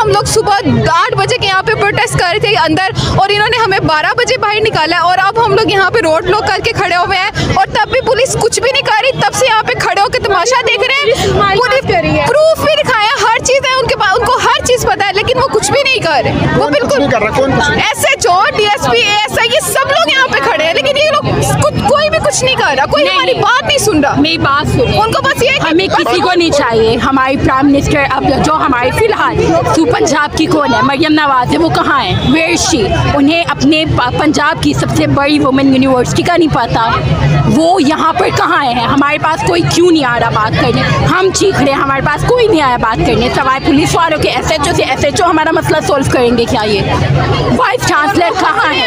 हम लोग सुबह 8 बजे के यहाँ पे प्रोटेस्ट कर रहे थे अंदर, और इन्होंने हमें 12 बजे बाहर निकाला, और अब हम लोग यहाँ पे रोड ब्लॉक करके खड़े हुए हैं, और तब भी पुलिस कुछ भी नहीं कर रही। तब से यहाँ पे खड़े होकर तमाशा देख रहे हैं, पूरी प्रूफ भी दिखाया, हर चीज़ है उनके पास, उनको हर चीज़ पता है, लेकिन वो कुछ भी नहीं कर रहे। वो बिल्कुल SHO, DSP, ASI, ये सब लोग यहाँ पे खड़े हैं, लेकिन ये लोग कोई भी कुछ नहीं कर रहा, कोई हमारी बात नहीं सुन रहा। मेरी बात सुनो, उनको बस ये हमें किसी को नहीं चाहिए। हमारी प्राइम मिनिस्टर अब जो हमारे फिलहाल पंजाब की कौन है, मरियम नवाज है, वो कहाँ है, वेयर शी? उन्हें अपने पंजाब की सबसे बड़ी वुमेन यूनिवर्सिटी का नहीं पता, वो यहाँ पर कहाँ है? हमारे पास कोई क्यों नहीं आ रहा बात करने? हम चीख रहे हैं, हमारे पास कोई नहीं आया बात करने, सवाए पुलिस वालों के। SHO से SHO हमारा मसला सोल्व करेंगे क्या? ये वाइस चांसलर कहाँ है?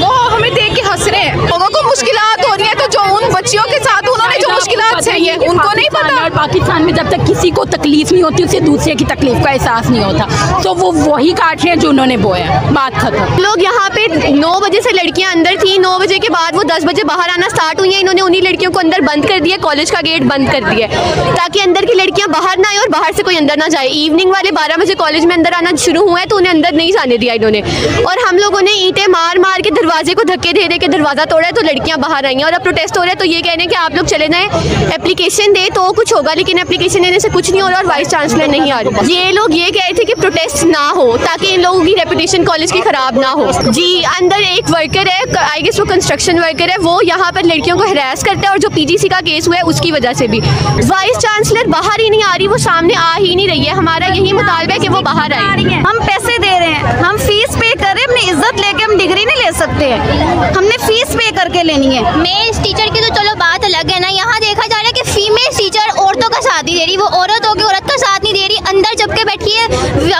वो हमें देख के हंस रहे हैं। लोगों को मुश्किलात हो रही है, तो जो उन बच्चियों के साथ उन्होंने जो मुश्किलात सही है उनको नहीं पता। और पाकिस्तान में जब तक किसी को तकलीफ नहीं होती, उसे दूसरे की तकलीफ का एहसास नहीं होता, तो वो वही काट रहे हैं जो उन्होंने बोया। बात खत्म। लोग यहाँ पे 9 बजे से लड़कियाँ अंदर थी, 9 बजे के बाद वो 10 बजे बाहर आना स्टार्ट हुई है। इन्होंने उन्हीं लड़कियों को अंदर बंद कर दिया, कॉलेज का गेट बंद कर दिया, ताकि अंदर की लड़कियाँ बाहर ना आए और बाहर से कोई अंदर ना जाए। इवनिंग वाले 12 बजे कॉलेज में अंदर आना शुरू हुआ है, तो उन्हें अंदर नहीं जाने दिया इन्होंने, और हम लोगों ने ईंटें मार मार के दरवाजे को धक्के दे के दरवाज़ा तोड़ा है, तो लड़कियाँ बाहर आई हैं। और अब प्रोटेस्ट हो रहा है, तो ये कह रहे हैं कि आप लोग चले जाएं, एप्लीकेशन दे तो कुछ होगा, लेकिन एप्लीकेशन देने से कुछ नहीं हो रहा, और वाइस चांसलर नहीं आ रही। ये लोग ये कह रहे थे कि प्रोटेस्ट ना हो, ताकि इन लोगों की रेपुटेशन कॉलेज की खराब ना हो। जी, अंदर एक वर्कर है, आई गेस वो कंस्ट्रक्शन वर्कर है, वो यहाँ पर लड़कियों को हरास करता है, और जो PGC का केस हुआ है उसकी वजह से भी वाइस चांसलर बाहर ही नहीं आ रही, वो सामने आ ही नहीं रही है। हमारा यही मुतालबा है कि वो बाहर आए। हम पैसे दे रहे हैं, हम फीस पे करें, अपनी इज्जत लेके हम डिग्री नहीं ले सकते हैं, हमने फीस पे करके लेनी है। मेल टीचर की तो चलो बात अलग है ना, यहाँ देखा जा रहा है कि फीमेल टीचर औरतों का साथ नहीं दे रही, वो औरत होकर औरत का साथ नहीं दे रही। अंदर जब के बैठी है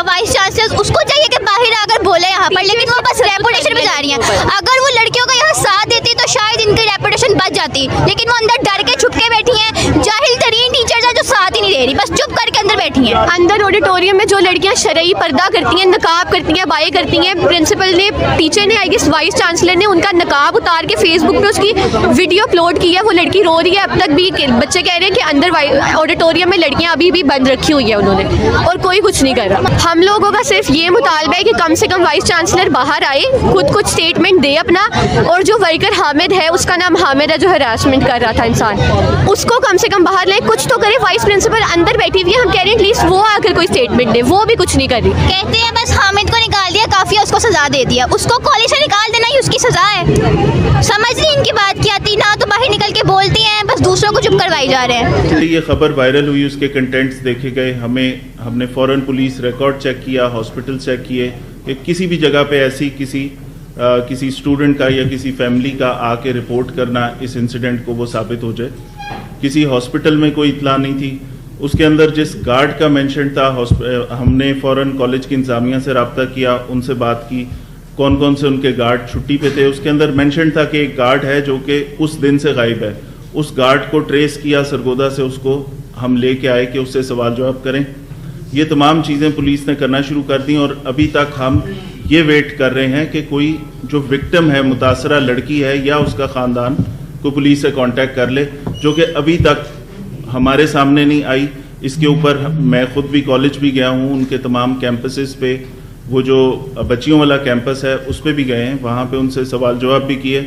वाइस चांसलर, उसको चाहिए कि बाहर आकर बोले यहाँ पर, लेकिन वो बस रेपुटेशन पे जा रही है। अगर वो लड़कियों का यहाँ साथ देती तो शायद इनकी रेपुटेशन बच जाती, लेकिन वो अंदर डर के छुप के बैठी हैं। जाहिल तरीन टीचर है जो साथ ही नहीं दे रही, बस चुप करके अंदर बैठी हैं। अंदर ऑडिटोरियम में जो लड़कियां शरई पर्दा करती हैं, नकाब करती हैं, बाएं करती हैं, प्रिंसिपल ने, टीचर ने, आई गेस वाइस चांसलर ने उनका नकाब उतार के फेसबुक पे उसकी वीडियो अपलोड की है। वो लड़की रो रही है, अब तक भी बच्चे कह रहे हैं कि अंदर ऑडिटोरियम में लड़कियां अभी भी बंद रखी हुई है उन्होंने, और कोई कुछ नहीं कर रहा। हम लोगों का सिर्फ ये मुतालबा है कि कम से कम वाइस चांसलर बाहर आए, खुद कुछ स्टेटमेंट दे अपना, और जो वर्कर हामिद है, उसका नाम हामिद है जो हरासमेंट कर रहा था इंसान, उसको कम से कम बाहर लाए, कुछ तो करे। वाइस प्रिंसिपल अंदर बैठी हुई है, हम कह रहे हैं एटलीस्ट वो आकर कोई स्टेटमेंट दे, वो भी कुछ नहीं कर रही। कहते हैं बस हामिद को निकाल दिया काफी है, उसको सजा दे दिया, उसको कॉलेज से निकाल देना ही उसकी सजा है। समझ नहीं इनकी बात की आती ना, तो बाहर निकल के बोलती हैं, बस दूसरों को चुप करवाई जा रहे हैं। ये खबर वायरल हुई, उसके कंटेंट्स देखे गए, हमने फौरन पुलिस रिकॉर्ड चेक किया, हॉस्पिटल चेक किए कि किसी भी जगह पे ऐसी किसी स्टूडेंट का या किसी फैमिली का आके रिपोर्ट करना इस इंसिडेंट को वो साबित हो जाए। किसी हॉस्पिटल में कोई इत्ला नहीं थी। उसके अंदर जिस गार्ड का मेंशन था, हमने फौरन कॉलेज की इंतजामिया से रब्ता किया, उनसे बात की कौन कौन से उनके गार्ड छुट्टी पे थे। उसके अंदर मेंशन था कि एक गार्ड है जो कि उस दिन से गायब है। उस गार्ड को ट्रेस किया सरगोदा से, उसको हम लेके आए कि उससे सवाल जवाब करें। ये तमाम चीज़ें पुलिस ने करना शुरू कर दी, और अभी तक हम ये वेट कर रहे हैं कि कोई जो विक्टिम है, मुतासरा लड़की है या उसका ख़ानदान, को पुलिस से कांटेक्ट कर ले, जो कि अभी तक हमारे सामने नहीं आई। इसके ऊपर मैं खुद भी कॉलेज भी गया हूँ, उनके तमाम कैंपसेस पे, वो जो बच्चियों वाला कैंपस है उस पर भी गए हैं, वहाँ पे उनसे सवाल जवाब भी किए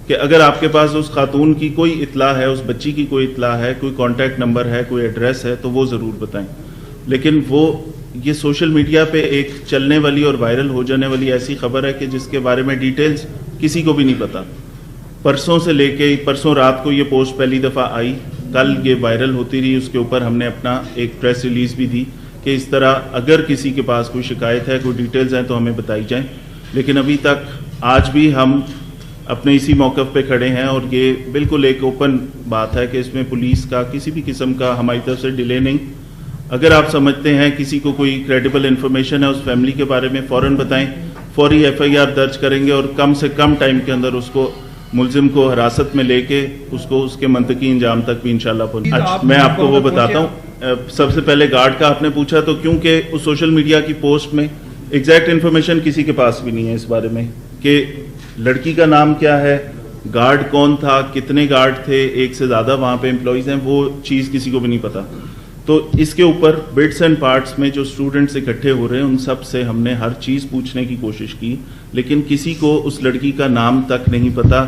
कि अगर आपके पास उस खातून की कोई इत्ला है, उस बच्ची की कोई इत्ला है, कोई कॉन्टैक्ट नंबर है, कोई एड्रेस है, तो वो ज़रूर बताएं। लेकिन वो ये सोशल मीडिया पे एक चलने वाली और वायरल हो जाने वाली ऐसी खबर है कि जिसके बारे में डिटेल्स किसी को भी नहीं पता। परसों से लेके परसों रात को ये पोस्ट पहली दफ़ा आई, कल ये वायरल होती रही। उसके ऊपर हमने अपना एक प्रेस रिलीज़ भी दी कि इस तरह अगर किसी के पास कोई शिकायत है, कोई डिटेल्स हैं, तो हमें बताई जाएं। लेकिन अभी तक आज भी हम अपने इसी मौक़िफ़ पे खड़े हैं, और ये बिल्कुल एक ओपन बात है कि इसमें पुलिस का किसी भी किस्म का हमारी तरफ से डिले नहीं। अगर आप समझते हैं किसी को कोई क्रेडिबल इन्फॉर्मेशन है उस फैमिली के बारे में, फ़ौरन बताएं, फौरी FIR दर्ज करेंगे, और कम से कम टाइम के अंदर उसको मुलजिम को हिरासत में लेके उसको उसके मंतकी अंजाम तक भी इंशाल्लाह पहुंचे। मैं आपको वो बताता हूँ। सबसे पहले गार्ड का आपने पूछा, तो क्योंकि उस सोशल मीडिया की पोस्ट में एग्जैक्ट इन्फॉर्मेशन किसी के पास भी नहीं है इस बारे में कि लड़की का नाम क्या है, गार्ड कौन था, कितने गार्ड थे, एक से ज़्यादा वहाँ पे एम्प्लॉयज़ हैं, वो चीज़ किसी को भी नहीं पता। तो इसके ऊपर बिट्स एंड पार्ट्स में जो स्टूडेंट्स इकट्ठे हो रहे हैं उन सब से हमने हर चीज़ पूछने की कोशिश की, लेकिन किसी को उस लड़की का नाम तक नहीं पता।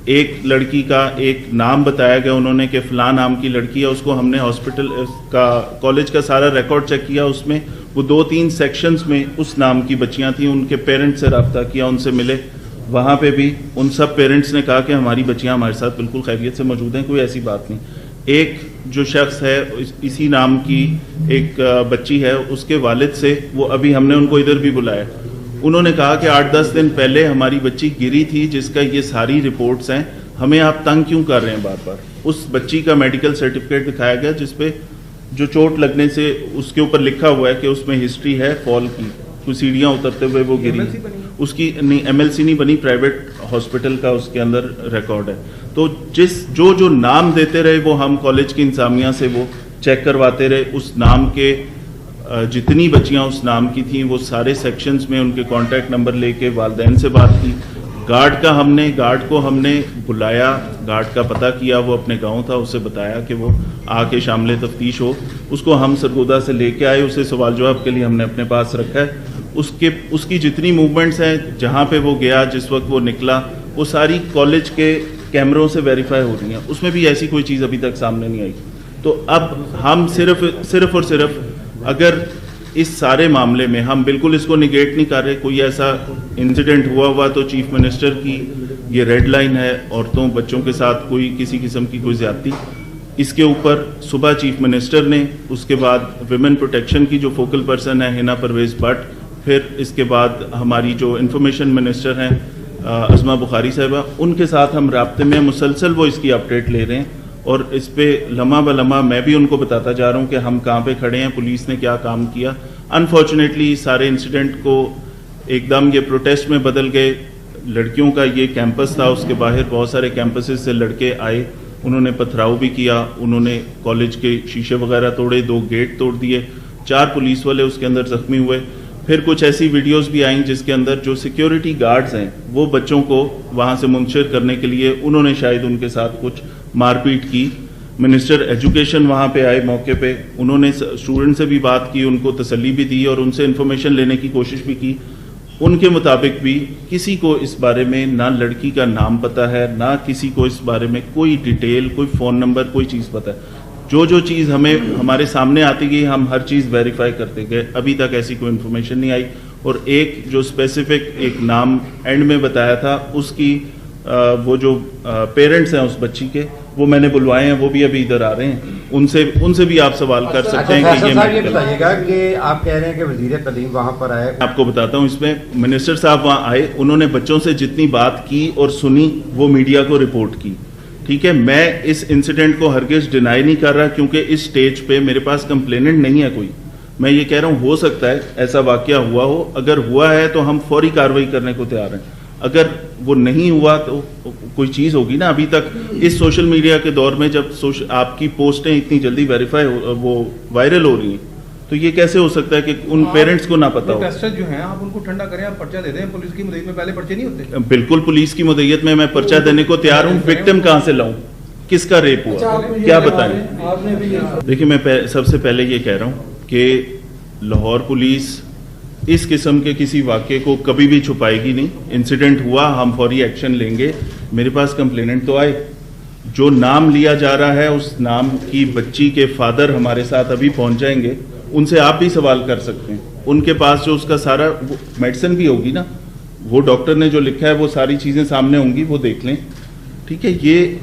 एक लड़की का एक नाम बताया गया उन्होंने कि फ़लाँ नाम की लड़की है, उसको हमने हॉस्पिटल का कॉलेज का सारा रिकॉर्ड चेक किया, उसमें वो 2-3 सेक्शंस में उस नाम की बच्चियां थीं। उनके पेरेंट्स से रब्ता किया, उनसे मिले, वहाँ पे भी उन सब पेरेंट्स ने कहा कि हमारी बच्चियां हमारे साथ बिल्कुल खैरियत से मौजूद हैं, कोई ऐसी बात नहीं। एक जो शख्स है इसी नाम की एक बच्ची है, उसके वालिद से वो अभी हमने उनको इधर भी बुलाया, उन्होंने कहा कि 8-10 दिन पहले हमारी बच्ची गिरी थी जिसका ये सारी रिपोर्ट्स हैं, हमें आप तंग क्यों कर रहे हैं बार बार। उस बच्ची का मेडिकल सर्टिफिकेट दिखाया गया जिसपे जो चोट लगने से उसके ऊपर लिखा हुआ है कि उसमें हिस्ट्री है फॉल की, कुछ सीढ़ियाँ उतरते हुए वो गिरी। उसकी नहीं MLC नहीं बनी, प्राइवेट हॉस्पिटल का उसके अंदर रिकॉर्ड है। तो जो नाम देते रहे वो हम कॉलेज की इंतजामिया से वो चेक करवाते रहे। उस नाम के जितनी बच्चियां उस नाम की थीं वो सारे सेक्शंस में उनके कॉन्टैक्ट नंबर लेके वालिदैन से बात की। गार्ड को हमने बुलाया, गार्ड का पता किया, वो अपने गांव था, उसे बताया कि वो आके शामिल तफ्तीश हो। उसको हम सरगोदा से लेके आए, उसे सवाल जवाब के लिए हमने अपने पास रखा है। उसकी जितनी मूवमेंट्स हैं, जहाँ पे वो गया, जिस वक्त वो निकला, वो सारी कॉलेज के कैमरों से वेरीफाई हो रही हैं, उसमें भी ऐसी कोई चीज़ अभी तक सामने नहीं आई। तो अब हम सिर्फ और सिर्फ अगर इस सारे मामले में हम बिल्कुल इसको निगेट नहीं कर रहे, कोई ऐसा इंसिडेंट हुआ तो चीफ मिनिस्टर की ये रेड लाइन है, औरतों बच्चों के साथ कोई किसी किस्म की कोई ज्यादती, इसके ऊपर सुबह चीफ मिनिस्टर ने, उसके बाद विमेन प्रोटेक्शन की जो फोकल पर्सन है हिना परवेज भट्ट, फिर इसके बाद हमारी जो इंफॉर्मेशन मिनिस्टर हैं अज़मा बुखारी साहिबा, उनके साथ हम राब्ते में मुसलसल वो इसकी अपडेट ले रहे हैं। और इस पे लम्हा ब लम्हा मैं भी उनको बताता जा रहा हूँ कि हम कहाँ पे खड़े हैं, पुलिस ने क्या काम किया। अनफॉर्चुनेटली सारे इंसिडेंट को एकदम ये प्रोटेस्ट में बदल गए। लड़कियों का ये कैंपस था, उसके बाहर बहुत सारे कैंपसेस से लड़के आए, उन्होंने पथराव भी किया, उन्होंने कॉलेज के शीशे वगैरह तोड़े, 2 गेट तोड़ दिए, 4 पुलिस वाले उसके अंदर जख्मी हुए। फिर कुछ ऐसी वीडियोस भी आई जिसके अंदर जो सिक्योरिटी गार्ड्स हैं वो बच्चों को वहाँ से मुंतशिर करने के लिए उन्होंने शायद उनके साथ कुछ मारपीट की। मिनिस्टर एजुकेशन वहाँ पे आए मौके पे, उन्होंने स्टूडेंट से भी बात की, उनको तसल्ली भी दी और उनसे इन्फॉर्मेशन लेने की कोशिश भी की। उनके मुताबिक भी किसी को इस बारे में ना लड़की का नाम पता है, ना किसी को इस बारे में कोई डिटेल, कोई फ़ोन नंबर, कोई चीज़ पता है। जो चीज़ हमें हमारे सामने आती गई हम हर चीज़ वेरीफाई करते गए, अभी तक ऐसी कोई इन्फॉर्मेशन नहीं आई। और एक जो स्पेसिफिक एक नाम एंड में बताया था, उसकी वो जो पेरेंट्स हैं उस बच्ची के, वो मैंने बुलवाए हैं, वो भी अभी इधर आ रहे हैं, उनसे भी आप सवाल कर सकते हैं कि ये बताइएगा कि आप कह रहे हैं कि वजीर कदीम वहाँ पर आए। आपको बताता हूँ, इसमें मिनिस्टर साहब वहाँ आए, उन्होंने बच्चों से जितनी बात की और सुनी वो मीडिया को रिपोर्ट की। ठीक है, मैं इस इंसिडेंट को हरगिज डिनाई नहीं कर रहा क्योंकि इस स्टेज पे मेरे पास कंप्लेनेंट नहीं है कोई। मैं ये कह रहा हूँ हो सकता है ऐसा वाकया हुआ हो, अगर हुआ है तो हम फौरी कार्रवाई करने को तैयार हैं। अगर वो नहीं हुआ तो कोई चीज़ होगी ना। अभी तक इस सोशल मीडिया के दौर में जब आपकी पोस्टें इतनी जल्दी वेरीफाई वो वायरल हो रही हैं, तो ये कैसे हो सकता है कि उन पेरेंट्स को ना पता हो। प्रोटेस्टर जो हैं आप उनको ठंडा करें, आप पर्चा दे दें, पुलिस की मुद्दत में पहले पर्चे नहीं होते। बिल्कुल पुलिस की मुद्दत में मैं पर्चा देने को तैयार हूँ। विक्टिम कहाँ से लाऊं, किसका रेप हुआ, क्या बताएं। देखिए, मैं सबसे पहले ये कह रहा हूँ कि लाहौर पुलिस इस किस्म के किसी वाक़े को कभी भी छुपाएगी नहीं। इंसिडेंट हुआ, हम फौरी एक्शन लेंगे। मेरे पास कंप्लेनेंट तो आए, जो नाम लिया जा रहा है उस नाम की बच्ची के फादर हमारे साथ अभी पहुंच जाएंगे, उनसे आप भी सवाल कर सकते हैं। उनके पास जो उसका सारा मेडिसिन भी होगी ना, वो डॉक्टर ने जो लिखा है वो सारी चीज़ें सामने होंगी, वो देख लें। ठीक है, ये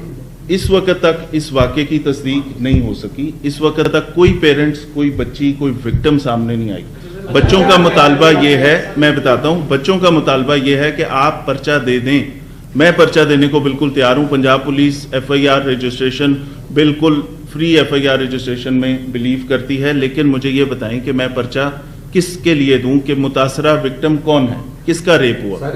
इस वक्त तक इस वाक़े की तस्दीक नहीं हो सकी। इस वक्त तक कोई पेरेंट्स, कोई बच्ची, कोई विक्टिम सामने नहीं आई। बच्चों का मुतालबा ये है, मैं बताता हूँ, बच्चों का मुतालबा ये है कि आप पर्चा दे दें। मैं पर्चा देने को बिल्कुल तैयार हूँ। पंजाब पुलिस FIR रजिस्ट्रेशन, बिल्कुल फ्री FIR रजिस्ट्रेशन में बिलीव करती है, लेकिन मुझे ये बताएं कि मैं पर्चा किसके लिए दूं, कि मुतासरा विक्टिम कौन है, किसका रेप हुआ।